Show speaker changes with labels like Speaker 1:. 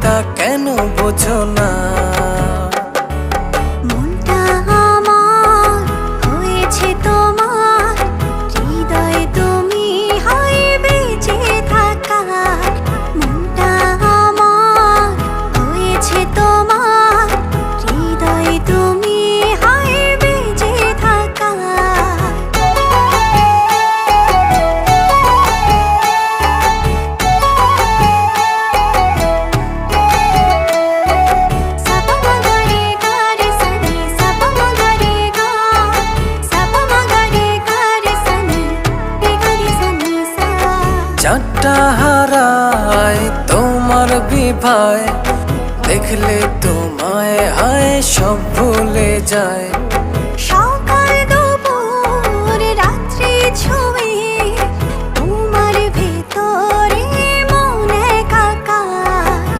Speaker 1: তা কেন বোঝো না?
Speaker 2: মনটা আমার হয়েছে তোমার, হৃদয়ে তুমি হয় বেঁচে থাকার। মনটা আমার হয়েছে তোমার, হৃদয়ে তুমি হয় বেঁচে থাকার।
Speaker 1: চারটা হারায় তোমার বিভায়, দেখলে তোমায় হায় সব ভুলে যায়।